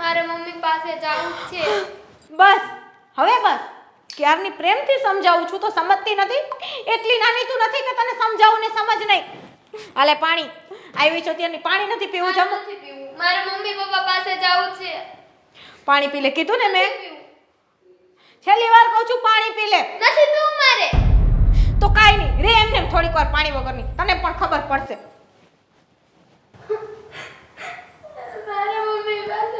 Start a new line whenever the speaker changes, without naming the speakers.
મારે મમ્મી પાસે જવું છે.
બસ હવે બસ ક્યારની પ્રેમથી સમજાવું છું તો સમજતી નથી. એટલી નાની તું નથી કે તને સમજાવું ને સમજ નહીં. હાલે પાણી આવી છો ત્યારની પાણી નથી પીવું જમું
નથી પીવું. મારે મમ્મી પપ્પા પાસે જવું છે.
પાણી પી લે કીધું ને મેં.
પીવું.
છેલ્લી વાર કહું છું પાણી પી લે.
નથી પીવું મારે.
તો કાઈ નહીં રે એમને થોડીક વાર પાણી વગરની તને પણ ખબર પડશે.
મારે મમ્મી પાસે